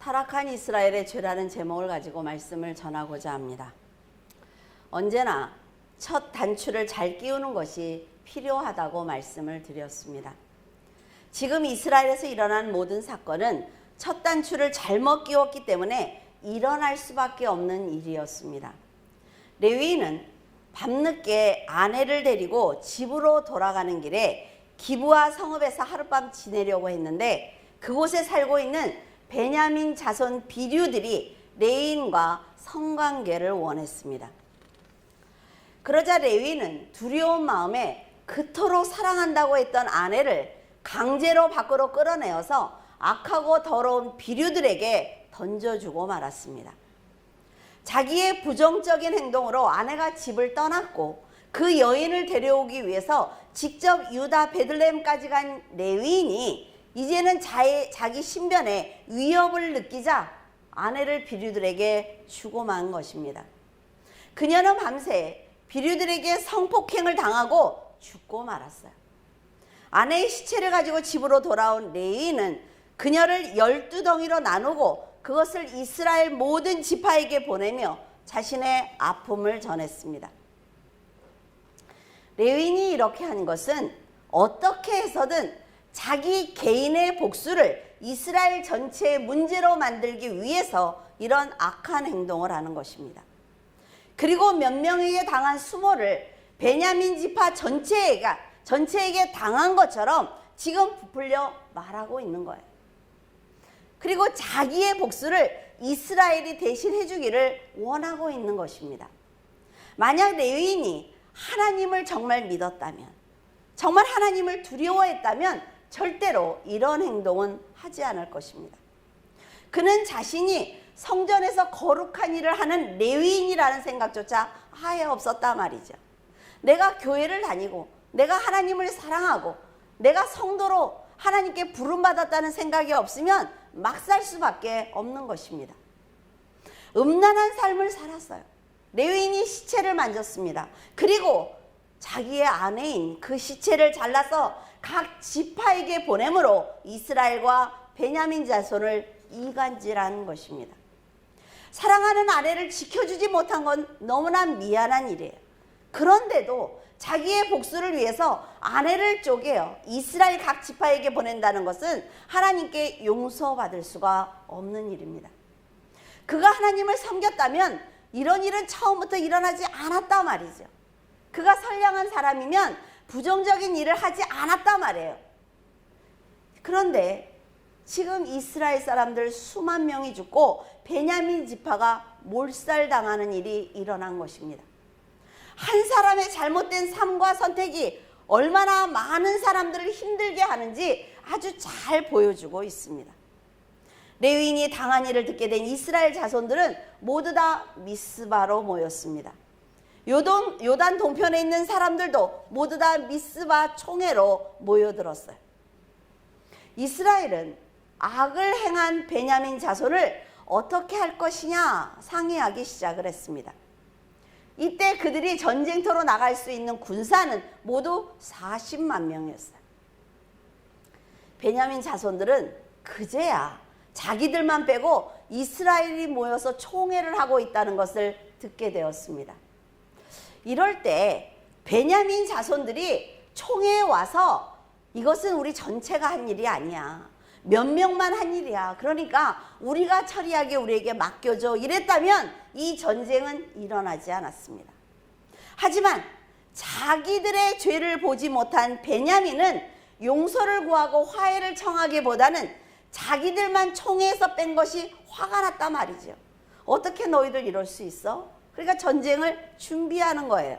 타락한 이스라엘의 죄라는 제목을 가지고 말씀을 전하고자 합니다. 언제나 첫 단추를 잘 끼우는 것이 필요하다고 말씀을 드렸습니다. 지금 이스라엘에서 일어난 모든 사건은 첫 단추를 잘못 끼웠기 때문에 일어날 수밖에 없는 일이었습니다. 레위인은 밤늦게 아내를 데리고 집으로 돌아가는 길에 기브아 성읍에서 하룻밤 지내려고 했는데 그곳에 살고 있는 베냐민 자손 비류들이 레위인과 성관계를 원했습니다. 그러자 레위인은 두려운 마음에 그토록 사랑한다고 했던 아내를 강제로 밖으로 끌어내어서 악하고 더러운 비류들에게 던져주고 말았습니다. 자기의 부정적인 행동으로 아내가 집을 떠났고 그 여인을 데려오기 위해서 직접 유다 베들레헴까지 간 레위인이 이제는 자기 신변에 위협을 느끼자 아내를 비류들에게 주고 만 것입니다. 그녀는 밤새 비류들에게 성폭행을 당하고 죽고 말았어요. 아내의 시체를 가지고 집으로 돌아온 레위인은 그녀를 12덩이로 나누고 그것을 이스라엘 모든 지파에게 보내며 자신의 아픔을 전했습니다. 레위인이 이렇게 한 것은 어떻게 해서든 자기 개인의 복수를 이스라엘 전체의 문제로 만들기 위해서 이런 악한 행동을 하는 것입니다. 그리고 몇 명에게 당한 수모를 베냐민 지파 전체에게 당한 것처럼 지금 부풀려 말하고 있는 거예요. 그리고 자기의 복수를 이스라엘이 대신 해주기를 원하고 있는 것입니다. 만약 레위인이 하나님을 정말 믿었다면, 정말 하나님을 두려워했다면 절대로 이런 행동은 하지 않을 것입니다. 그는 자신이 성전에서 거룩한 일을 하는 레위인이라는 생각조차 아예 없었단 말이죠. 내가 교회를 다니고 내가 하나님을 사랑하고 내가 성도로 하나님께 부름받았다는 생각이 없으면 막 살 수밖에 없는 것입니다. 음란한 삶을 살았어요. 레위인이 시체를 만졌습니다. 그리고 자기의 아내인 그 시체를 잘라서 각 지파에게 보내므로 이스라엘과 베냐민 자손을 이간질한 것입니다. 사랑하는 아내를 지켜주지 못한 건 너무나 미안한 일이에요. 그런데도 자기의 복수를 위해서 아내를 쪼개어 이스라엘 각 지파에게 보낸다는 것은 하나님께 용서받을 수가 없는 일입니다. 그가 하나님을 섬겼다면 이런 일은 처음부터 일어나지 않았단 말이죠. 그가 선량한 사람이면 부정적인 일을 하지 않았단 말이에요. 그런데 지금 이스라엘 사람들 수만 명이 죽고 베냐민 지파가 몰살당하는 일이 일어난 것입니다. 한 사람의 잘못된 삶과 선택이 얼마나 많은 사람들을 힘들게 하는지 아주 잘 보여주고 있습니다. 레위인이 당한 일을 듣게 된 이스라엘 자손들은 모두 다 미스바로 모였습니다. 요단 동편에 있는 사람들도 모두 다 미스바 총회로 모여들었어요. 이스라엘은 악을 행한 베냐민 자손을 어떻게 할 것이냐 상의하기 시작을 했습니다. 이때 그들이 전쟁터로 나갈 수 있는 군사는 모두 40만 명이었어요. 베냐민 자손들은 그제야 자기들만 빼고 이스라엘이 모여서 총회를 하고 있다는 것을 듣게 되었습니다. 이럴 때 베냐민 자손들이 총회에 와서 이것은 우리 전체가 한 일이 아니야. 몇 명만 한 일이야. 그러니까 우리가 처리하게 우리에게 맡겨줘. 이랬다면 이 전쟁은 일어나지 않았습니다. 하지만 자기들의 죄를 보지 못한 베냐민은 용서를 구하고 화해를 청하기보다는 자기들만 총회에서 뺀 것이 화가 났단 말이죠. 어떻게 너희들 이럴 수 있어? 그러니까 전쟁을 준비하는 거예요.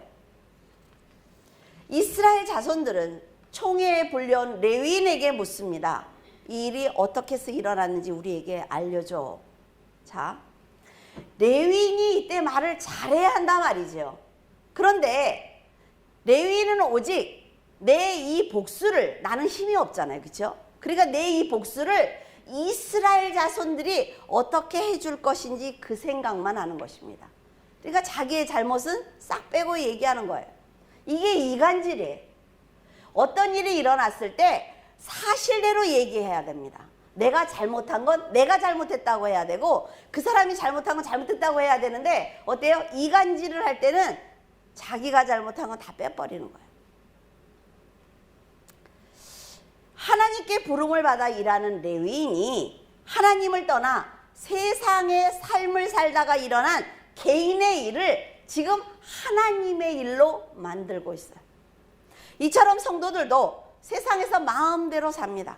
이스라엘 자손들은 총회에 불려온 레위인에게 묻습니다. 이 일이 어떻게 해서 일어났는지 우리에게 알려줘. 자, 레위인이 이때 말을 잘해야 한단 말이죠. 그런데 레위인은 오직 내 이 복수를, 나는 힘이 없잖아요. 그렇죠? 그러니까 내 이 복수를 이스라엘 자손들이 어떻게 해줄 것인지 그 생각만 하는 것입니다. 그러니까 자기의 잘못은 싹 빼고 얘기하는 거예요. 이게 이간질이에요. 어떤 일이 일어났을 때 사실대로 얘기해야 됩니다. 내가 잘못한 건 내가 잘못했다고 해야 되고 그 사람이 잘못한 건 잘못했다고 해야 되는데 어때요? 이간질을 할 때는 자기가 잘못한 건 다 빼버리는 거예요. 하나님께 부름을 받아 일하는 레위인이 하나님을 떠나 세상의 삶을 살다가 일어난 개인의 일을 지금 하나님의 일로 만들고 있어요. 이처럼 성도들도 세상에서 마음대로 삽니다.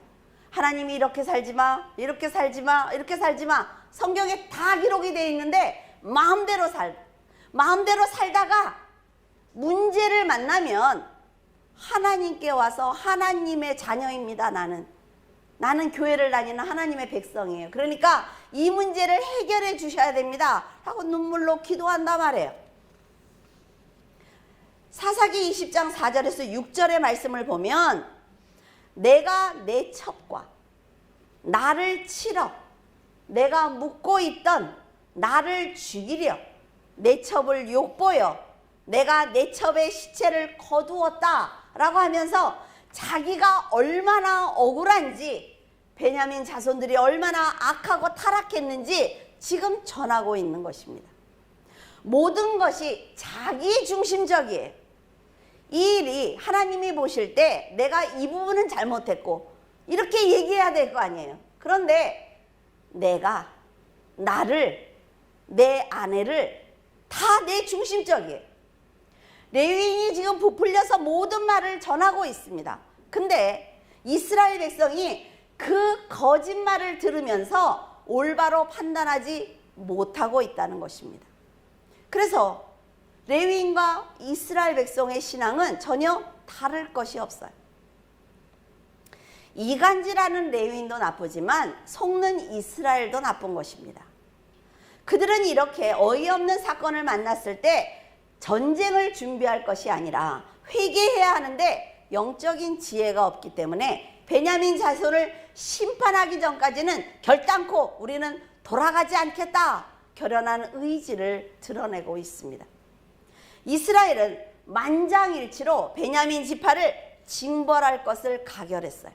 하나님이 이렇게 살지 마, 이렇게 살지 마, 이렇게 살지 마. 성경에 다 기록이 되어 있는데 마음대로 살다가 문제를 만나면 하나님께 와서 하나님의 자녀입니다. 나는 교회를 다니는 하나님의 백성이에요. 그러니까 이 문제를 해결해 주셔야 됩니다. 하고 눈물로 기도한단 말이에요. 사사기 20장 4절에서 6절의 말씀을 보면 내가 내 첩과 나를 치러 내가 묻고 있던 나를 죽이려 내 첩을 욕보여 내가 내 첩의 시체를 거두었다 라고 하면서 자기가 얼마나 억울한지 베냐민 자손들이 얼마나 악하고 타락했는지 지금 전하고 있는 것입니다. 모든 것이 자기 중심적이에요. 이 일이 하나님이 보실 때 내가 이 부분은 잘못했고 이렇게 얘기해야 될 거 아니에요. 그런데 내가 나를 내 아내를 다 내 중심적이에요. 레위인이 지금 부풀려서 모든 말을 전하고 있습니다. 근데 이스라엘 백성이 그 거짓말을 들으면서 올바로 판단하지 못하고 있다는 것입니다. 그래서 레위인과 이스라엘 백성의 신앙은 전혀 다를 것이 없어요. 이간질하는 레위인도 나쁘지만 속는 이스라엘도 나쁜 것입니다. 그들은 이렇게 어이없는 사건을 만났을 때 전쟁을 준비할 것이 아니라 회개해야 하는데 영적인 지혜가 없기 때문에 베냐민 자손을 심판하기 전까지는 결단코 우리는 돌아가지 않겠다 결연한 의지를 드러내고 있습니다. 이스라엘은 만장일치로 베냐민 지파를 징벌할 것을 가결했어요.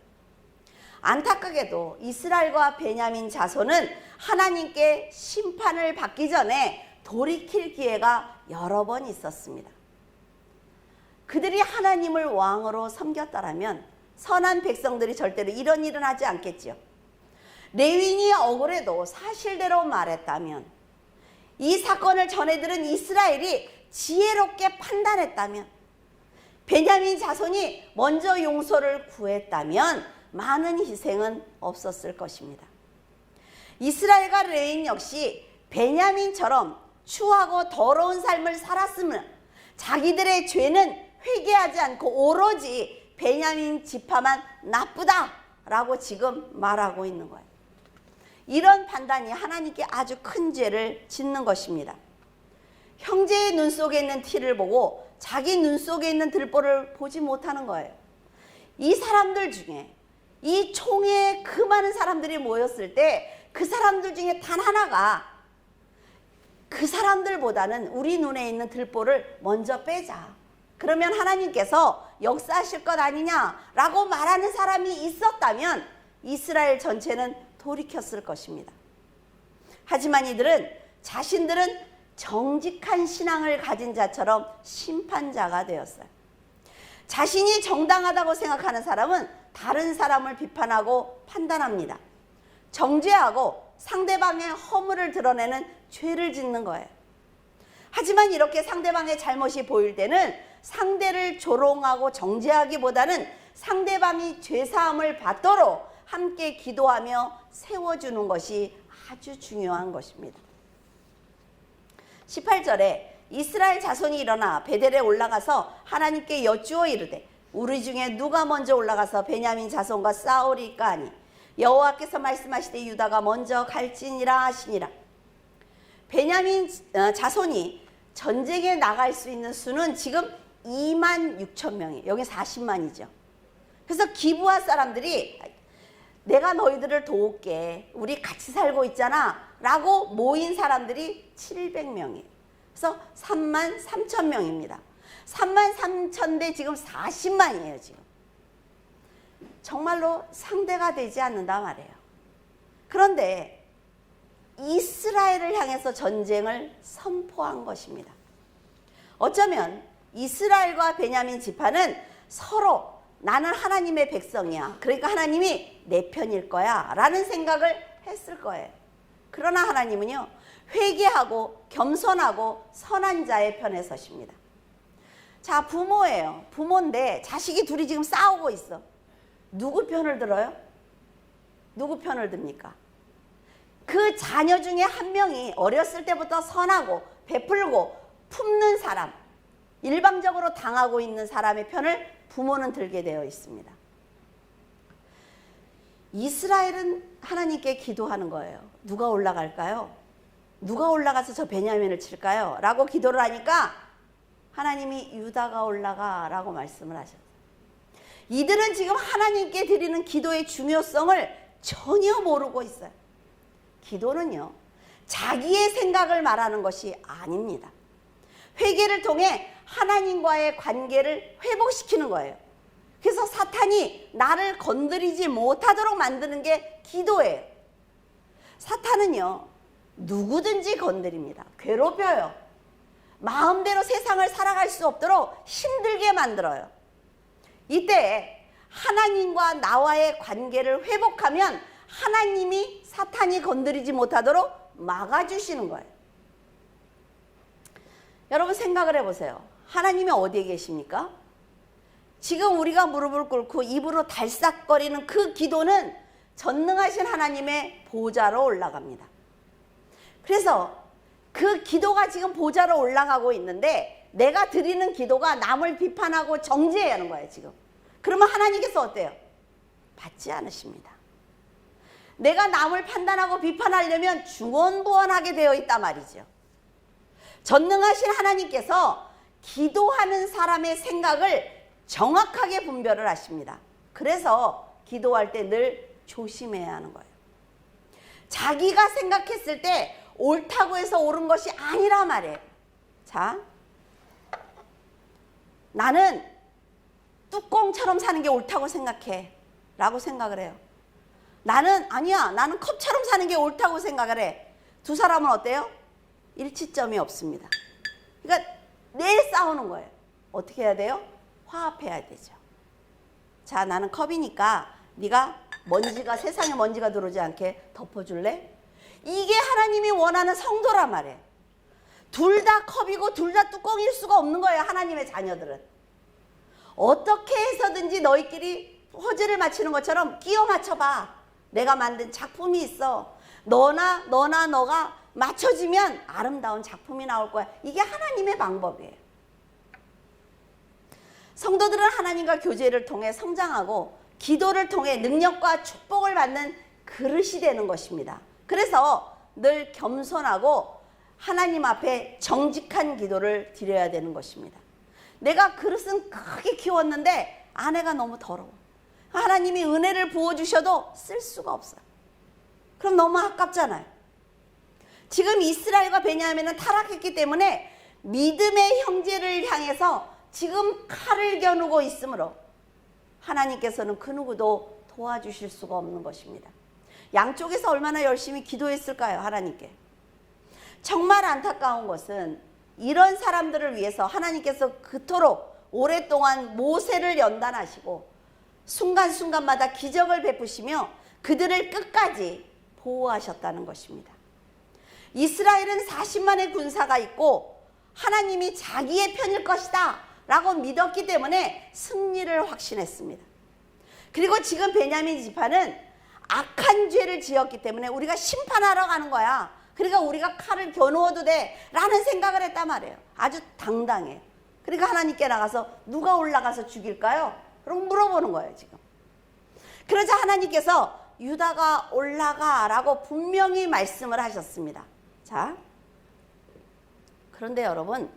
안타깝게도 이스라엘과 베냐민 자손은 하나님께 심판을 받기 전에 돌이킬 기회가 여러 번 있었습니다. 그들이 하나님을 왕으로 섬겼다라면 선한 백성들이 절대로 이런 일은 하지 않겠지요. 레위인이 억울해도 사실대로 말했다면, 이 사건을 전해들은 이스라엘이 지혜롭게 판단했다면, 베냐민 자손이 먼저 용서를 구했다면 많은 희생은 없었을 것입니다. 이스라엘과 레위인 역시 베냐민처럼 추하고 더러운 삶을 살았으면 자기들의 죄는 회개하지 않고 오로지 베냐민 지파만 나쁘다라고 지금 말하고 있는 거예요. 이런 판단이 하나님께 아주 큰 죄를 짓는 것입니다. 형제의 눈 속에 있는 티를 보고 자기 눈 속에 있는 들보를 보지 못하는 거예요. 이 사람들 중에, 이 총회에 그 많은 사람들이 모였을 때 그 사람들 중에 단 하나가 그 사람들보다는 우리 눈에 있는 들보를 먼저 빼자, 그러면 하나님께서 역사하실 것 아니냐라고 말하는 사람이 있었다면 이스라엘 전체는 돌이켰을 것입니다. 하지만 이들은 자신들은 정직한 신앙을 가진 자처럼 심판자가 되었어요. 자신이 정당하다고 생각하는 사람은 다른 사람을 비판하고 판단합니다. 정죄하고 상대방의 허물을 드러내는 죄를 짓는 거예요. 하지만 이렇게 상대방의 잘못이 보일 때는 상대를 조롱하고 정죄하기보다는 상대방이 죄사함을 받도록 함께 기도하며 세워주는 것이 아주 중요한 것입니다. 18절에 이스라엘 자손이 일어나 베델에 올라가서 하나님께 여쭈어 이르되 우리 중에 누가 먼저 올라가서 베냐민 자손과 싸우리까 하니 여호와께서 말씀하시되 유다가 먼저 갈지니라 하시니라. 베냐민 자손이 전쟁에 나갈 수 있는 수는 지금 26,000명이에요. 여기 40만이죠. 그래서 기브아 사람들이 내가 너희들을 도울게, 우리 같이 살고 있잖아 라고 모인 사람들이 700명이에요. 그래서 33,000명입니다. 33,000대 지금 40만이에요. 지금 정말로 상대가 되지 않는다 말이에요. 그런데 이스라엘을 향해서 전쟁을 선포한 것입니다. 어쩌면 이스라엘과 베냐민 지파는 서로 나는 하나님의 백성이야, 그러니까 하나님이 내 편일 거야 라는 생각을 했을 거예요. 그러나 하나님은요, 회개하고 겸손하고 선한 자의 편에 서십니다. 자, 부모예요. 부모인데 자식이 둘이 지금 싸우고 있어. 누구 편을 들어요? 누구 편을 듭니까? 그 자녀 중에 한 명이 어렸을 때부터 선하고 베풀고 품는 사람, 일방적으로 당하고 있는 사람의 편을 부모는 들게 되어 있습니다. 이스라엘은 하나님께 기도하는 거예요. 누가 올라갈까요? 누가 올라가서 저 베냐민을 칠까요? 라고 기도를 하니까 하나님이 유다가 올라가 라고 말씀을 하셨어요. 이들은 지금 하나님께 드리는 기도의 중요성을 전혀 모르고 있어요. 기도는요, 자기의 생각을 말하는 것이 아닙니다. 회개를 통해 하나님과의 관계를 회복시키는 거예요. 그래서 사탄이 나를 건드리지 못하도록 만드는 게 기도예요. 사탄은요, 누구든지 건드립니다. 괴롭혀요. 마음대로 세상을 살아갈 수 없도록 힘들게 만들어요. 이때 하나님과 나와의 관계를 회복하면 하나님이 사탄이 건드리지 못하도록 막아주시는 거예요. 여러분 생각을 해보세요. 하나님이 어디에 계십니까? 지금 우리가 무릎을 꿇고 입으로 달싹거리는 그 기도는 전능하신 하나님의 보좌로 올라갑니다. 그래서 그 기도가 지금 보좌로 올라가고 있는데 내가 드리는 기도가 남을 비판하고 정죄해야 하는 거예요, 지금. 그러면 하나님께서 어때요? 받지 않으십니다. 내가 남을 판단하고 비판하려면 중언부언하게 되어 있단 말이죠. 전능하신 하나님께서 기도하는 사람의 생각을 정확하게 분별을 하십니다. 그래서 기도할 때 늘 조심해야 하는 거예요. 자기가 생각했을 때 옳다고 해서 옳은 것이 아니라 말이에요. 자, 나는 뚜껑처럼 사는 게 옳다고 생각해 라고 생각을 해요. 나는 아니야, 나는 컵처럼 사는 게 옳다고 생각을 해. 두 사람은 어때요? 일치점이 없습니다. 그러니까 늘 싸우는 거예요. 어떻게 해야 돼요? 화합해야 되죠. 자, 나는 컵이니까 네가 먼지가, 세상에 먼지가 들어오지 않게 덮어줄래? 이게 하나님이 원하는 성도란 말이에요. 둘 다 컵이고 둘 다 뚜껑일 수가 없는 거예요, 하나님의 자녀들은. 어떻게 해서든지 너희끼리 퍼즐을 맞추는 것처럼 끼워 맞춰봐. 내가 만든 작품이 있어. 너가 맞춰지면 아름다운 작품이 나올 거야. 이게 하나님의 방법이에요. 성도들은 하나님과 교제를 통해 성장하고 기도를 통해 능력과 축복을 받는 그릇이 되는 것입니다. 그래서 늘 겸손하고 하나님 앞에 정직한 기도를 드려야 되는 것입니다. 내가 그릇은 크게 키웠는데 안에가 너무 더러워. 하나님이 은혜를 부어주셔도 쓸 수가 없어요. 그럼 너무 아깝잖아요. 지금 이스라엘과 베냐민은 타락했기 때문에 믿음의 형제를 향해서 지금 칼을 겨누고 있으므로 하나님께서는 그 누구도 도와주실 수가 없는 것입니다. 양쪽에서 얼마나 열심히 기도했을까요, 하나님께? 정말 안타까운 것은 이런 사람들을 위해서 하나님께서 그토록 오랫동안 모세를 연단하시고 순간순간마다 기적을 베푸시며 그들을 끝까지 보호하셨다는 것입니다. 이스라엘은 40만의 군사가 있고 하나님이 자기의 편일 것이다 라고 믿었기 때문에 승리를 확신했습니다. 그리고 지금 베냐민 지파는 악한 죄를 지었기 때문에 우리가 심판하러 가는 거야. 그러니까 우리가 칼을 겨누어도 돼 라는 생각을 했단 말이에요. 아주 당당해. 그러니까 하나님께 나가서 누가 올라가서 죽일까요? 그럼 물어보는 거예요, 지금. 그러자 하나님께서 유다가 올라가 라고 분명히 말씀을 하셨습니다. 자, 그런데 여러분,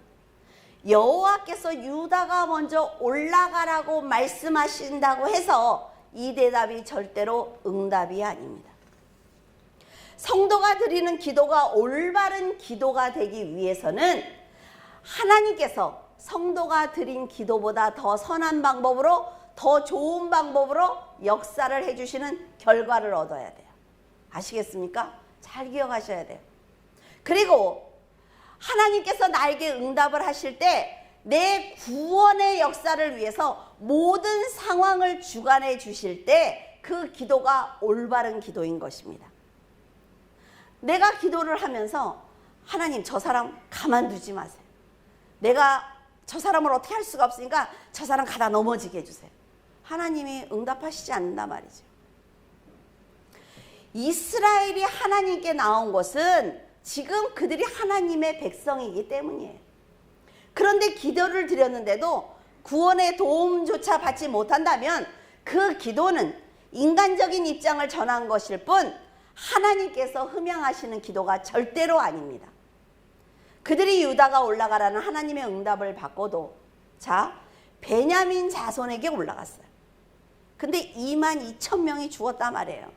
여호와께서 유다가 먼저 올라가라고 말씀하신다고 해서 이 대답이 절대로 응답이 아닙니다. 성도가 드리는 기도가 올바른 기도가 되기 위해서는 하나님께서 성도가 드린 기도보다 더 선한 방법으로, 더 좋은 방법으로 역사를 해주시는 결과를 얻어야 돼요. 아시겠습니까? 잘 기억하셔야 돼요. 그리고 하나님께서 나에게 응답을 하실 때 내 구원의 역사를 위해서 모든 상황을 주관해 주실 때 그 기도가 올바른 기도인 것입니다. 내가 기도를 하면서 하나님 저 사람 가만두지 마세요. 내가 저 사람을 어떻게 할 수가 없으니까 저 사람 가다 넘어지게 해주세요. 하나님이 응답하시지 않는단 말이죠. 이스라엘이 하나님께 나온 것은 지금 그들이 하나님의 백성이기 때문이에요. 그런데 기도를 드렸는데도 구원의 도움조차 받지 못한다면 그 기도는 인간적인 입장을 전한 것일 뿐 하나님께서 흠양하시는 기도가 절대로 아닙니다. 그들이 유다가 올라가라는 하나님의 응답을 받고도 자 베냐민 자손에게 올라갔어요. 근데 22,000명이 죽었단 말이에요.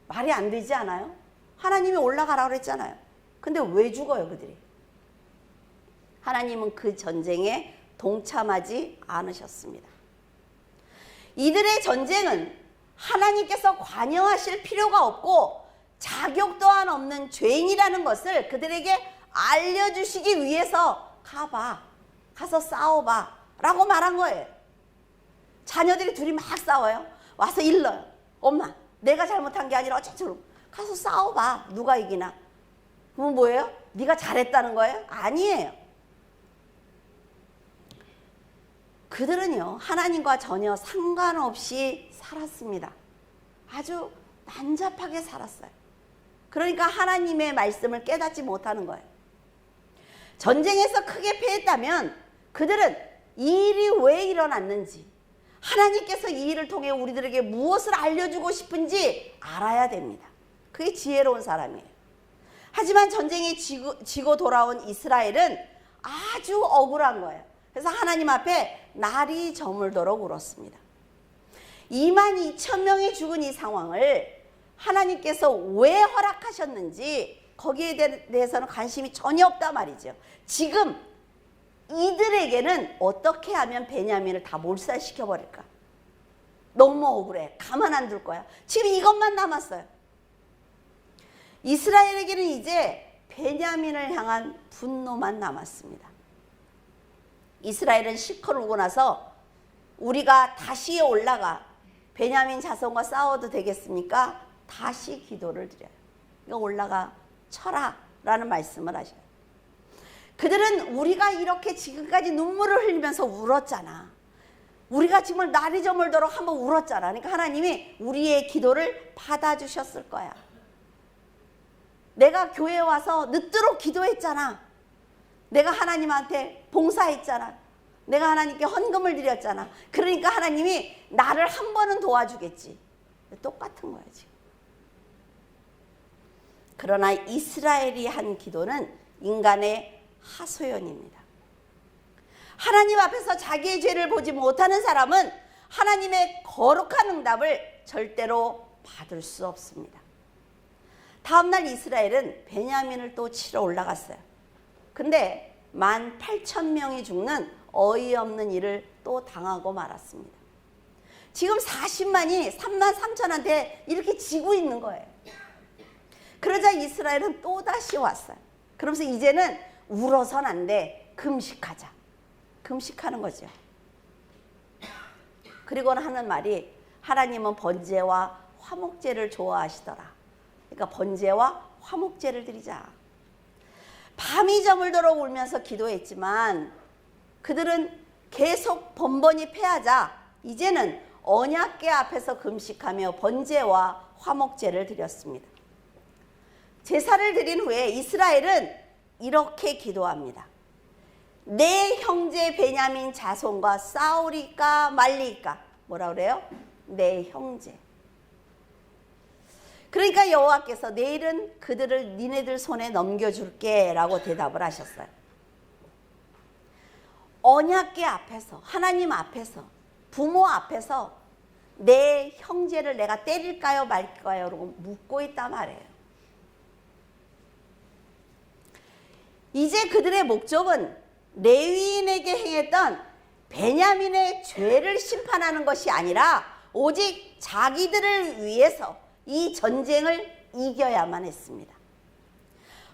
말이 안 되지 않아요? 하나님이 올라가라고 그랬잖아요. 근데 왜 죽어요 그들이? 하나님은 그 전쟁에 동참하지 않으셨습니다. 이들의 전쟁은 하나님께서 관여하실 필요가 없고 자격 또한 없는 죄인이라는 것을 그들에게 알려주시기 위해서 가봐, 가서 싸워봐 라고 말한 거예요. 자녀들이 둘이 막 싸워요. 와서 일러요. 엄마 내가 잘못한 게 아니라 어쩌고 가서 싸워봐. 누가 이기나. 그럼 뭐예요? 네가 잘했다는 거예요? 아니에요. 그들은요 하나님과 전혀 상관없이 살았습니다. 아주 난잡하게 살았어요. 그러니까 하나님의 말씀을 깨닫지 못하는 거예요. 전쟁에서 크게 패했다면 그들은 이 일이 왜 일어났는지 하나님께서 이 일을 통해 우리들에게 무엇을 알려주고 싶은지 알아야 됩니다. 그게 지혜로운 사람이에요. 하지만 전쟁에 지고 돌아온 이스라엘은 아주 억울한 거예요. 그래서 하나님 앞에 날이 저물도록 울었습니다. 22,000명이 죽은 이 상황을 하나님께서 왜 허락하셨는지 거기에 대해서는 관심이 전혀 없단 말이죠. 지금 이들에게는 어떻게 하면 베냐민을 다 몰살시켜버릴까? 너무 억울해. 가만 안 둘 거야. 지금 이것만 남았어요. 이스라엘에게는 이제 베냐민을 향한 분노만 남았습니다. 이스라엘은 실컷 울고 나서 우리가 다시 올라가 베냐민 자손과 싸워도 되겠습니까? 다시 기도를 드려요. 이거 올라가 쳐라 라는 말씀을 하셔요. 그들은 우리가 이렇게 지금까지 눈물을 흘리면서 울었잖아. 우리가 정말 날이 저물도록 한번 울었잖아. 그러니까 하나님이 우리의 기도를 받아주셨을 거야. 내가 교회에 와서 늦도록 기도했잖아. 내가 하나님한테 봉사했잖아. 내가 하나님께 헌금을 드렸잖아. 그러니까 하나님이 나를 한 번은 도와주겠지. 똑같은 거야 지금. 그러나 이스라엘이 한 기도는 인간의 하소연입니다. 하나님 앞에서 자기의 죄를 보지 못하는 사람은 하나님의 거룩한 응답을 절대로 받을 수 없습니다. 다음날 이스라엘은 베냐민을 또 치러 올라갔어요. 근데 18,000명이 죽는 어이없는 일을 또 당하고 말았습니다. 지금 40만이 33,000한테 이렇게 지고 있는 거예요. 그러자 이스라엘은 또다시 왔어요. 그러면서 이제는 울어선 안 돼. 금식하자. 금식하는 거죠. 그리고는 하는 말이 하나님은 번제와 화목제를 좋아하시더라. 그러니까 번제와 화목제를 드리자. 밤이 저물도록 울면서 기도했지만 그들은 계속 번번이 패하자 이제는 언약궤 앞에서 금식하며 번제와 화목제를 드렸습니다. 제사를 드린 후에 이스라엘은 이렇게 기도합니다. 내 형제 베냐민 자손과 싸우리까 말리까. 뭐라 그래요? 내 형제. 그러니까 여호와께서 내일은 그들을 니네들 손에 넘겨줄게 라고 대답을 하셨어요. 언약궤 앞에서, 하나님 앞에서, 부모 앞에서 내 형제를 내가 때릴까요 말까요 라고 묻고 있단 말이에요. 이제 그들의 목적은 레위인에게 행했던 베냐민의 죄를 심판하는 것이 아니라 오직 자기들을 위해서 이 전쟁을 이겨야만 했습니다.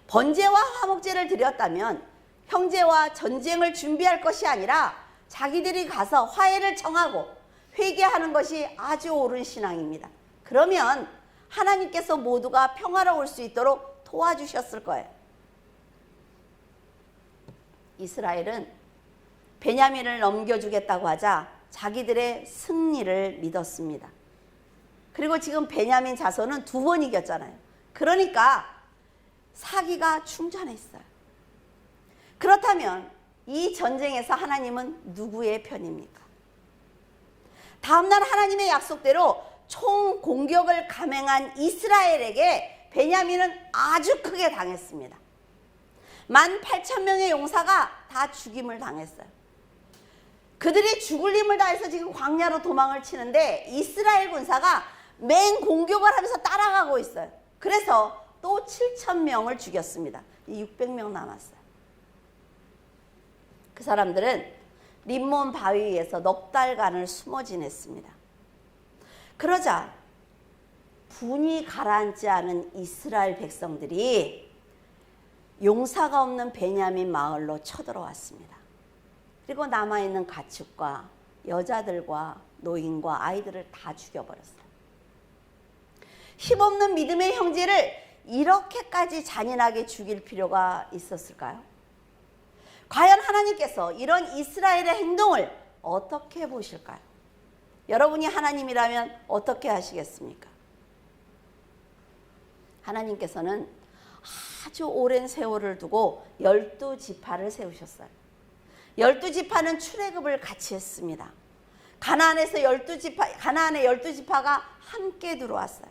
번제와 화목제를 드렸다면 형제와 전쟁을 준비할 것이 아니라 자기들이 가서 화해를 청하고 회개하는 것이 아주 옳은 신앙입니다. 그러면 하나님께서 모두가 평화로울 수 있도록 도와주셨을 거예요. 이스라엘은 베냐민을 넘겨주겠다고 하자 자기들의 승리를 믿었습니다. 그리고 지금 베냐민 자손은 2번 이겼잖아요. 그러니까 사기가 충전했어요. 그렇다면 이 전쟁에서 하나님은 누구의 편입니까? 다음날 하나님의 약속대로 총 공격을 감행한 이스라엘에게 베냐민은 아주 크게 당했습니다. 18,000명의 용사가 다 죽임을 당했어요. 그들이 죽을 힘을 다해서 지금 광야로 도망을 치는데 이스라엘 군사가 맹 공격을 하면서 따라가고 있어요. 그래서 또 7,000명을 죽였습니다. 600명 남았어요. 그 사람들은 림몬 바위 위에서 넉 달간을 숨어 지냈습니다. 그러자 분이 가라앉지 않은 이스라엘 백성들이 용사가 없는 베냐민 마을로 쳐들어왔습니다. 그리고 남아있는 가축과 여자들과 노인과 아이들을 다 죽여버렸어요. 힘없는 믿음의 형제를 이렇게까지 잔인하게 죽일 필요가 있었을까요? 과연 하나님께서 이런 이스라엘의 행동을 어떻게 보실까요? 여러분이 하나님이라면 어떻게 하시겠습니까? 하나님께서는 아주 오랜 세월을 두고 12지파를 세우셨어요. 12지파는 출애굽을 같이 했습니다. 가나안의 12지파가 함께 들어왔어요.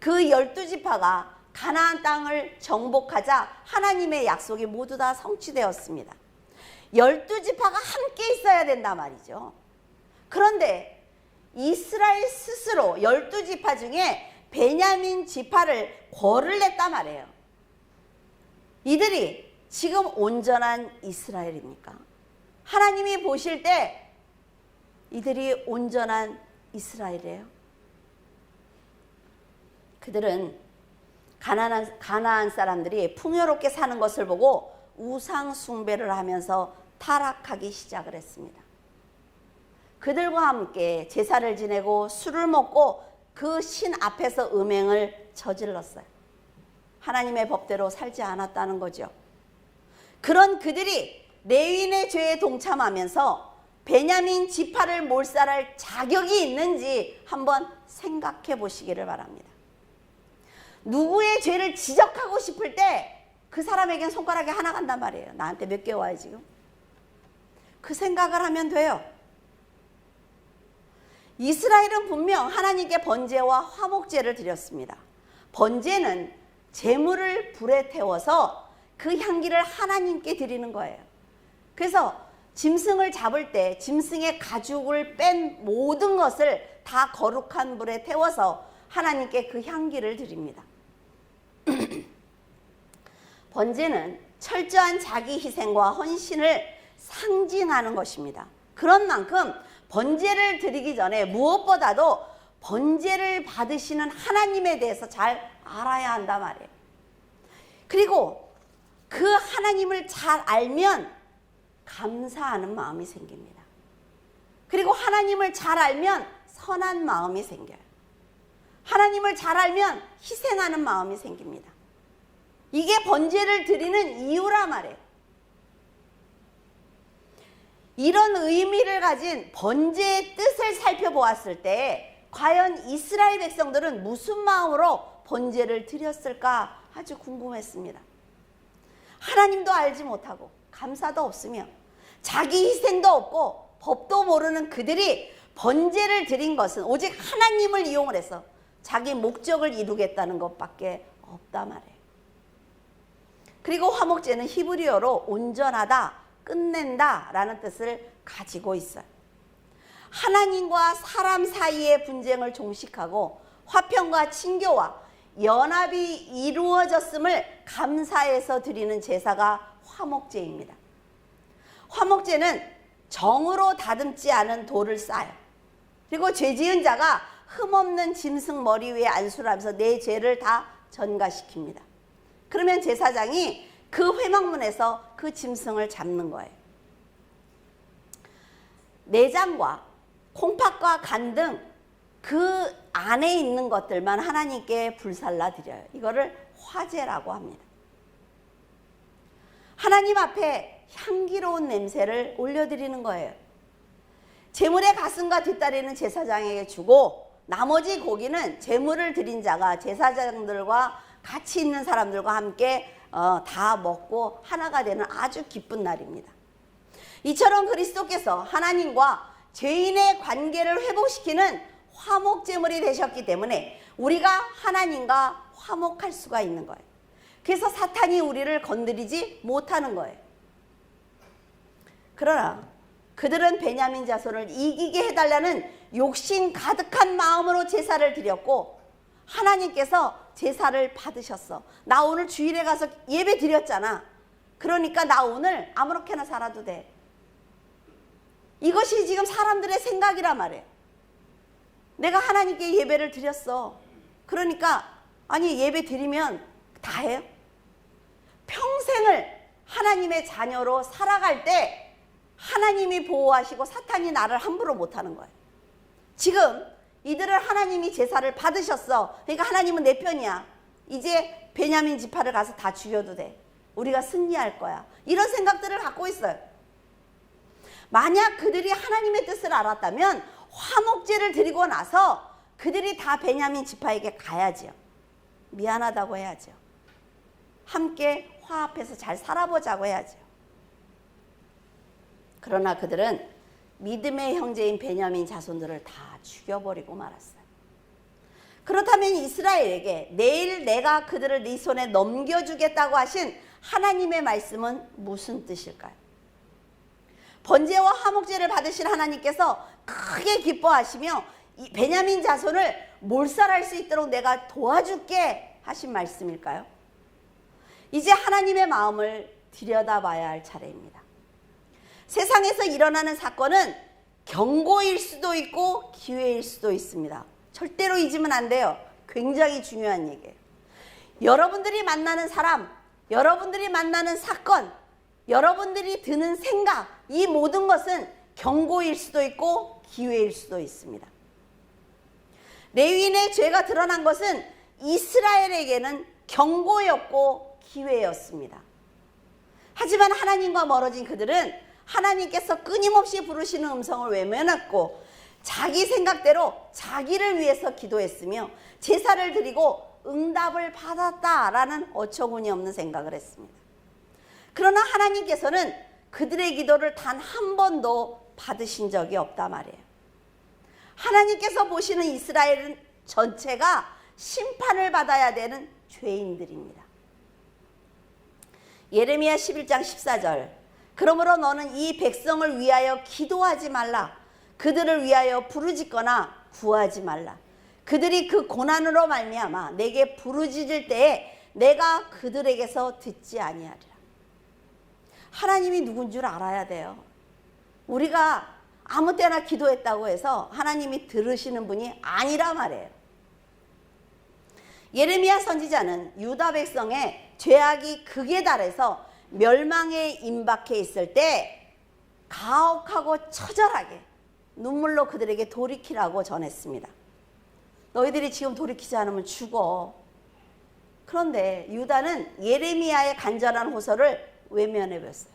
그 12지파가 가나안 땅을 정복하자 하나님의 약속이 모두 다 성취되었습니다. 12지파가 함께 있어야 된단 말이죠. 그런데 이스라엘 스스로 12지파 중에 베냐민 지파를 궐을 냈단 말이에요. 이들이 지금 온전한 이스라엘입니까? 하나님이 보실 때 이들이 온전한 이스라엘이에요? 그들은 가나안 사람들이 풍요롭게 사는 것을 보고 우상 숭배를 하면서 타락하기 시작을 했습니다. 그들과 함께 제사를 지내고 술을 먹고 그 신 앞에서 음행을 저질렀어요. 하나님의 법대로 살지 않았다는 거죠. 그런 그들이 레위인의 죄에 동참하면서 베냐민 지파를 몰살할 자격이 있는지 한번 생각해 보시기를 바랍니다. 누구의 죄를 지적하고 싶을 때 그 사람에겐 손가락이 하나 간단 말이에요. 나한테 몇 개 와요 지금? 그 생각을 하면 돼요. 이스라엘은 분명 하나님께 번제와 화목제를 드렸습니다. 번제는 제물을 불에 태워서 그 향기를 하나님께 드리는 거예요. 그래서 짐승을 잡을 때 짐승의 가죽을 뺀 모든 것을 다 거룩한 불에 태워서 하나님께 그 향기를 드립니다. 번제는 철저한 자기 희생과 헌신을 상징하는 것입니다. 그런 만큼 번제를 드리기 전에 무엇보다도 번제를 받으시는 하나님에 대해서 잘 알아야 한단 말이에요. 그리고 그 하나님을 잘 알면 감사하는 마음이 생깁니다. 그리고 하나님을 잘 알면 선한 마음이 생겨요. 하나님을 잘 알면 희생하는 마음이 생깁니다. 이게 번제를 드리는 이유라 말이에요. 이런 의미를 가진 번제의 뜻을 살펴보았을 때 과연 이스라엘 백성들은 무슨 마음으로 번제를 드렸을까 아주 궁금했습니다. 하나님도 알지 못하고 감사도 없으며 자기 희생도 없고 법도 모르는 그들이 번제를 드린 것은 오직 하나님을 이용을 해서 자기 목적을 이루겠다는 것밖에 없단 말이에요. 그리고 화목제는 히브리어로 온전하다, 끝낸다 라는 뜻을 가지고 있어요. 하나님과 사람 사이의 분쟁을 종식하고 화평과 친교와 연합이 이루어졌음을 감사해서 드리는 제사가 화목제입니다. 화목제는 정으로 다듬지 않은 돌을 쌓아요. 그리고 죄 지은 자가 흠없는 짐승 머리 위에 안수를 하면서 내 죄를 다 전가시킵니다. 그러면 제사장이 그 회막문에서 그 짐승을 잡는 거예요. 내장과 콩팥과 간 등 그 안에 있는 것들만 하나님께 불살라 드려요. 이거를 화제라고 합니다. 하나님 앞에 향기로운 냄새를 올려드리는 거예요. 제물의 가슴과 뒷다리는 제사장에게 주고 나머지 고기는 제물을 드린 자가 제사장들과 같이 있는 사람들과 함께 다 먹고 하나가 되는 아주 기쁜 날입니다. 이처럼 그리스도께서 하나님과 죄인의 관계를 회복시키는 화목제물이 되셨기 때문에 우리가 하나님과 화목할 수가 있는 거예요. 그래서 사탄이 우리를 건드리지 못하는 거예요. 그러나 그들은 베냐민 자손을 이기게 해달라는 욕심 가득한 마음으로 제사를 드렸고 하나님께서 제사를 받으셨어. 나 오늘 주일에 가서 예배 드렸잖아. 그러니까 나 오늘 아무렇게나 살아도 돼. 이것이 지금 사람들의 생각이란 말이에요. 내가 하나님께 예배를 드렸어. 그러니까 아니 예배 드리면 다 해요? 평생을 하나님의 자녀로 살아갈 때 하나님이 보호하시고 사탄이 나를 함부로 못하는 거예요. 지금 이들을 하나님이 제사를 받으셨어. 그러니까 하나님은 내 편이야. 이제 베냐민 지파를 가서 다 죽여도 돼. 우리가 승리할 거야. 이런 생각들을 갖고 있어요. 만약 그들이 하나님의 뜻을 알았다면 화목제를 드리고 나서 그들이 다 베냐민 지파에게 가야지요. 미안하다고 해야죠. 함께 화합해서 잘 살아보자고 해야죠. 그러나 그들은 믿음의 형제인 베냐민 자손들을 다 죽여버리고 말았어요. 그렇다면 이스라엘에게 내일 내가 그들을 네 손에 넘겨주겠다고 하신 하나님의 말씀은 무슨 뜻일까요? 번제와 화목제를 받으신 하나님께서 크게 기뻐하시며 이 베냐민 자손을 몰살할 수 있도록 내가 도와줄게 하신 말씀일까요? 이제 하나님의 마음을 들여다봐야 할 차례입니다. 세상에서 일어나는 사건은 경고일 수도 있고 기회일 수도 있습니다. 절대로 잊으면 안 돼요. 굉장히 중요한 얘기예요. 여러분들이 만나는 사람, 여러분들이 만나는 사건, 여러분들이 드는 생각, 이 모든 것은 경고일 수도 있고 기회일 수도 있습니다. 레위인의 죄가 드러난 것은 이스라엘에게는 경고였고 기회였습니다. 하지만 하나님과 멀어진 그들은 하나님께서 끊임없이 부르시는 음성을 외면했고 자기 생각대로 자기를 위해서 기도했으며 제사를 드리고 응답을 받았다라는 어처구니 없는 생각을 했습니다. 그러나 하나님께서는 그들의 기도를 단 한 번도 받으신 적이 없단 말이에요. 하나님께서 보시는 이스라엘은 전체가 심판을 받아야 되는 죄인들입니다. 예레미야 11장 14절 그러므로 너는 이 백성을 위하여 기도하지 말라. 그들을 위하여 부르짖거나 구하지 말라. 그들이 그 고난으로 말미암아 내게 부르짖을 때에 내가 그들에게서 듣지 아니하리라. 하나님이 누군 줄 알아야 돼요. 우리가 아무 때나 기도했다고 해서 하나님이 들으시는 분이 아니라 말이에요. 예레미야 선지자는 유다 백성의 죄악이 극에 달해서 멸망에 임박해 있을 때 가혹하고 처절하게 눈물로 그들에게 돌이키라고 전했습니다. 너희들이 지금 돌이키지 않으면 죽어. 그런데 유다는 예레미야의 간절한 호소를 외면해버렸어요.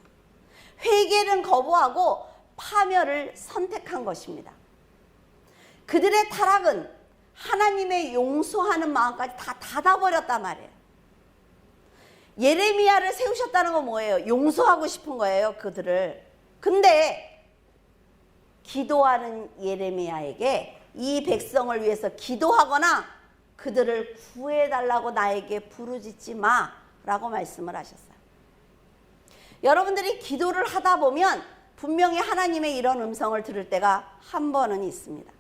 회개는 거부하고 파멸을 선택한 것입니다. 그들의 타락은 하나님의 용서하는 마음까지 다 닫아버렸단 말이에요. 예레미야를 세우셨다는 건 뭐예요? 용서하고 싶은 거예요, 그들을. 근데 기도하는 예레미야에게 이 백성을 위해서 기도하거나 그들을 구해달라고 나에게 부르짖지 마라고 말씀을 하셨어요. 여러분들이 기도를 하다 보면 분명히 하나님의 이런 음성을 들을 때가 한 번은 있습니다.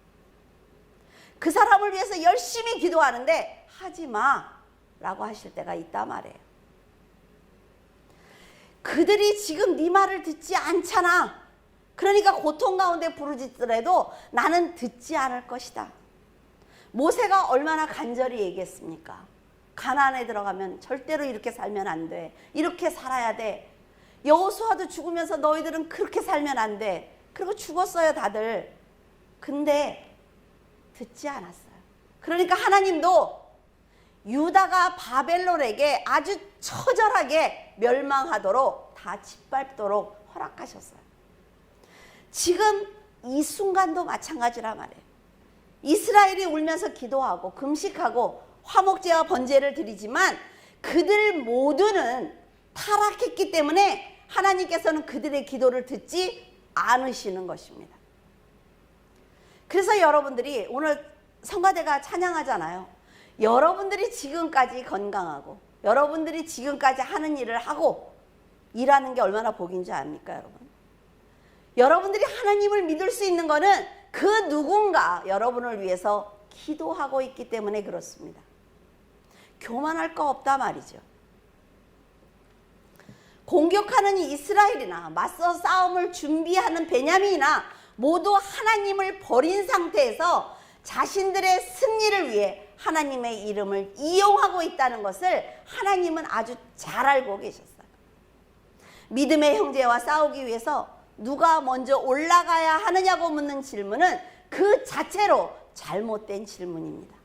그 사람을 위해서 열심히 기도하는데 하지 마라고 하실 때가 있단 말이에요. 그들이 지금 네 말을 듣지 않잖아. 그러니까 고통 가운데 부르짖더라도 나는 듣지 않을 것이다. 모세가 얼마나 간절히 얘기했습니까? 가나안에 들어가면 절대로 이렇게 살면 안 돼. 이렇게 살아야 돼. 여호수아도 죽으면서 너희들은 그렇게 살면 안 돼. 그리고 죽었어요, 다들. 근데 듣지 않았어요. 그러니까 하나님도 유다가 바벨론에게 아주 처절하게 멸망하도록 다 짓밟도록 허락하셨어요. 지금 이 순간도 마찬가지라 말이에요. 이스라엘이 울면서 기도하고 금식하고 화목제와 번제를 드리지만 그들 모두는 타락했기 때문에 하나님께서는 그들의 기도를 듣지 않으시는 것입니다. 그래서 여러분들이 오늘 성가대가 찬양하잖아요. 여러분들이 지금까지 건강하고 여러분들이 지금까지 하는 일을 하고 일하는 게 얼마나 복인 줄 압니까, 여러분? 여러분들이 하나님을 믿을 수 있는 거는 그 누군가 여러분을 위해서 기도하고 있기 때문에 그렇습니다. 교만할 거 없다 말이죠. 공격하는 이스라엘이나 맞서 싸움을 준비하는 베냐민이나 모두 하나님을 버린 상태에서 자신들의 승리를 위해 하나님의 이름을 이용하고 있다는 것을 하나님은 아주 잘 알고 계셨어요. 믿음의 형제와 싸우기 위해서 누가 먼저 올라가야 하느냐고 묻는 질문은 그 자체로 잘못된 질문입니다.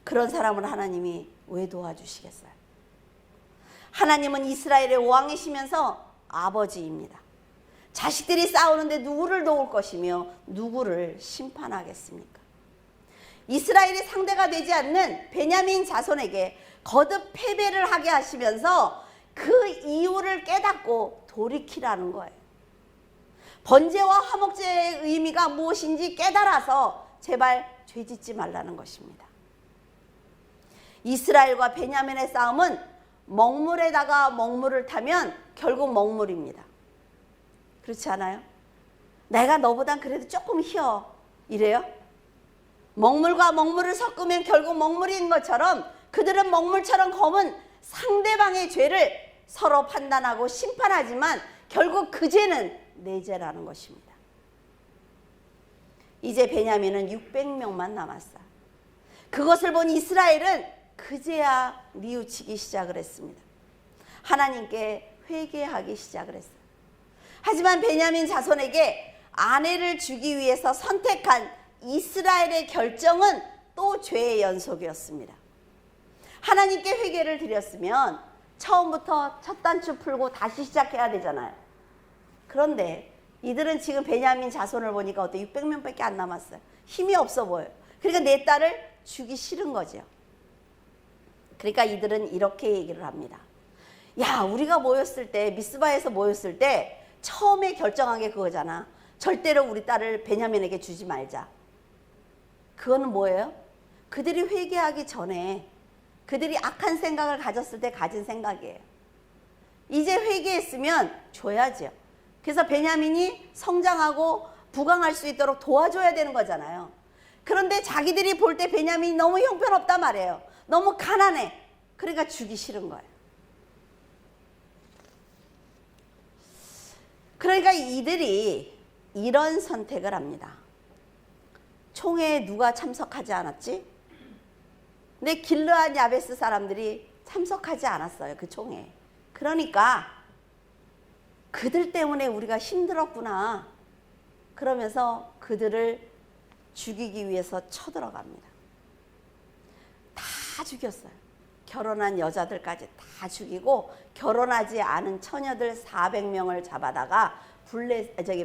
그런 사람을 하나님이 왜 도와주시겠어요? 하나님은 이스라엘의 왕이시면서 아버지입니다. 자식들이 싸우는데 누구를 도울 것이며 누구를 심판하겠습니까? 이스라엘이 상대가 되지 않는 베냐민 자손에게 거듭 패배를 하게 하시면서 그 이유를 깨닫고 돌이키라는 거예요. 번제와 화목제의 의미가 무엇인지 깨달아서 제발 죄짓지 말라는 것입니다. 이스라엘과 베냐민의 싸움은 먹물에다가 먹물을 타면 결국 먹물입니다. 그렇지 않아요? 내가 너보단 그래도 조금 희어 이래요? 먹물과 먹물을 섞으면 결국 먹물인 것처럼 그들은 먹물처럼 검은 상대방의 죄를 서로 판단하고 심판하지만 결국 그 죄는 내 죄라는 것입니다. 이제 베냐민은 600명만 남았어요. 그것을 본 이스라엘은 그제야 뉘우치기 시작을 했습니다. 하나님께 회개하기 시작을 했어요. 하지만 베냐민 자손에게 아내를 주기 위해서 선택한 이스라엘의 결정은 또 죄의 연속이었습니다. 하나님께 회개를 드렸으면 처음부터 첫 단추 풀고 다시 시작해야 되잖아요. 그런데 이들은 지금 베냐민 자손을 보니까 어때? 600명밖에 안 남았어요. 힘이 없어 보여요. 그러니까 내 딸을 주기 싫은 거죠. 그러니까 이들은 이렇게 얘기를 합니다. 야, 우리가 모였을 때, 미스바에서 모였을 때 처음에 결정한 게 그거잖아. 절대로 우리 딸을 베냐민에게 주지 말자. 그거는 뭐예요? 그들이 회개하기 전에 그들이 악한 생각을 가졌을 때 가진 생각이에요. 이제 회개했으면 줘야죠. 그래서 베냐민이 성장하고 부강할 수 있도록 도와줘야 되는 거잖아요. 그런데 자기들이 볼 때 베냐민이 너무 형편없단 말이에요. 너무 가난해. 그러니까 주기 싫은 거예요. 그러니까 이들이 이런 선택을 합니다. 총회에 누가 참석하지 않았지? 근데 길르앗 야베스 사람들이 참석하지 않았어요. 그 총회에. 그러니까 그들 때문에 우리가 힘들었구나. 그러면서 그들을 죽이기 위해서 쳐들어갑니다. 다 죽였어요. 결혼한 여자들까지 다 죽이고 결혼하지 않은 처녀들 400명을 잡아다가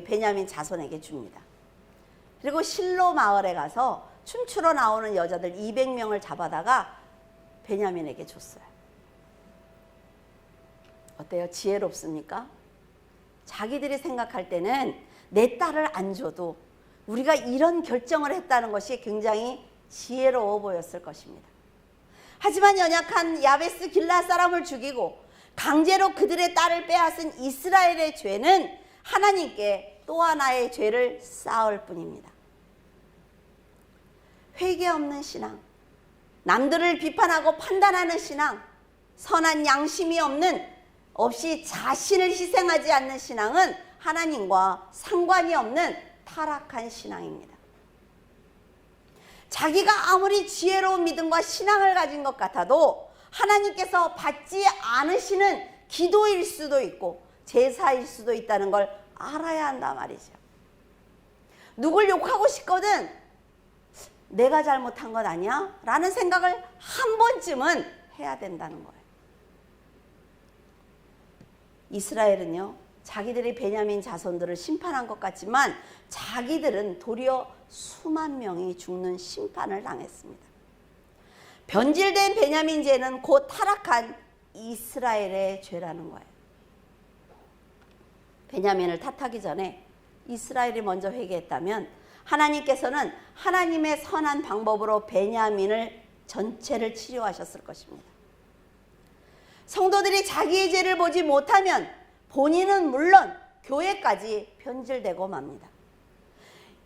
베냐민 자손에게 줍니다. 그리고 실로 마을에 가서 춤추러 나오는 여자들 200명을 잡아다가 베냐민에게 줬어요. 어때요? 지혜롭습니까? 자기들이 생각할 때는 내 딸을 안 줘도 우리가 이런 결정을 했다는 것이 굉장히 지혜로워 보였을 것입니다. 하지만 연약한 야베스 길르앗 사람을 죽이고 강제로 그들의 딸을 빼앗은 이스라엘의 죄는 하나님께 또 하나의 죄를 쌓을 뿐입니다. 회개 없는 신앙, 남들을 비판하고 판단하는 신앙, 선한 양심이 없이 자신을 희생하지 않는 신앙은 하나님과 상관이 없는 타락한 신앙입니다. 자기가 아무리 지혜로운 믿음과 신앙을 가진 것 같아도 하나님께서 받지 않으시는 기도일 수도 있고 제사일 수도 있다는 걸 알아야 한단 말이죠. 누굴 욕하고 싶거든 내가 잘못한 건 아니야? 라는 생각을 한 번쯤은 해야 된다는 거예요. 이스라엘은요, 자기들이 베냐민 자손들을 심판한 것 같지만 자기들은 도리어 수만 명이 죽는 심판을 당했습니다. 변질된 베냐민 죄는 곧 타락한 이스라엘의 죄라는 거예요. 베냐민을 탓하기 전에 이스라엘이 먼저 회개했다면 하나님께서는 하나님의 선한 방법으로 베냐민을 전체를 치료하셨을 것입니다. 성도들이 자기의 죄를 보지 못하면 본인은 물론 교회까지 변질되고 맙니다.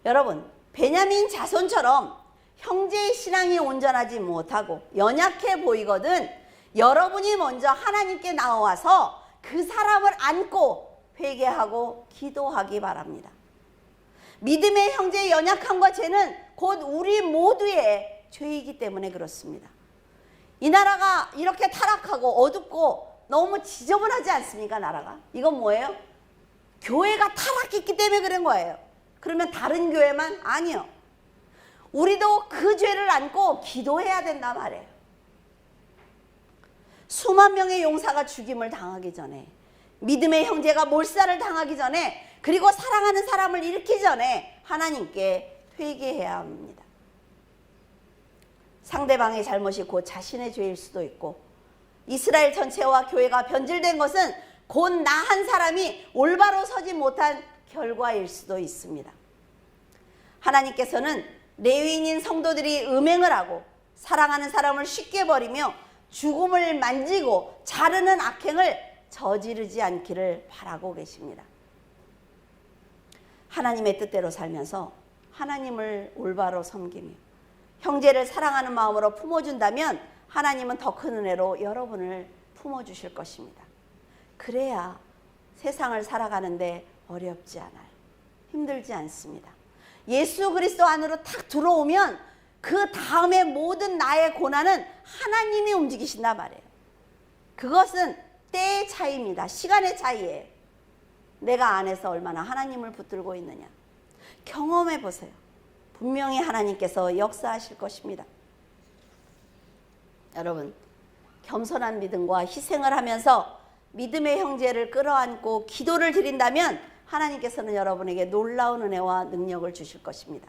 여러분, 베냐민 자손처럼 형제의 신앙이 온전하지 못하고 연약해 보이거든 여러분이 먼저 하나님께 나와서 그 사람을 안고 회개하고 기도하기 바랍니다. 믿음의 형제의 연약함과 죄는 곧 우리 모두의 죄이기 때문에 그렇습니다. 이 나라가 이렇게 타락하고 어둡고 너무 지저분하지 않습니까? 나라가. 이건 뭐예요? 교회가 타락했기 때문에 그런 거예요. 그러면 다른 교회만? 아니요. 우리도 그 죄를 안고 기도해야 된단 말이에요. 수만 명의 용사가 죽임을 당하기 전에, 믿음의 형제가 몰살을 당하기 전에, 그리고 사랑하는 사람을 잃기 전에 하나님께 회개해야 합니다. 상대방의 잘못이 곧 자신의 죄일 수도 있고, 이스라엘 전체와 교회가 변질된 것은 곧 나 한 사람이 올바로 서지 못한 결과일 수도 있습니다. 하나님께서는 레위인인 성도들이 음행을 하고 사랑하는 사람을 쉽게 버리며 죽음을 만지고 자르는 악행을 저지르지 않기를 바라고 계십니다. 하나님의 뜻대로 살면서 하나님을 올바로 섬기며 형제를 사랑하는 마음으로 품어준다면 하나님은 더 큰 은혜로 여러분을 품어주실 것입니다. 그래야 세상을 살아가는데 어렵지 않아요. 힘들지 않습니다. 예수 그리스도 안으로 탁 들어오면 그 다음에 모든 나의 고난은 하나님이 움직이신단 말이에요. 그것은 때의 차이입니다. 시간의 차이예요. 내가 안에서 얼마나 하나님을 붙들고 있느냐. 경험해 보세요. 분명히 하나님께서 역사하실 것입니다. 여러분, 겸손한 믿음과 희생을 하면서 믿음의 형제를 끌어안고 기도를 드린다면 하나님께서는 여러분에게 놀라운 은혜와 능력을 주실 것입니다.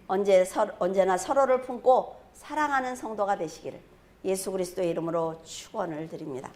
언제나 서로를 품고 사랑하는 성도가 되시기를 예수 그리스도의 이름으로 축원을 드립니다.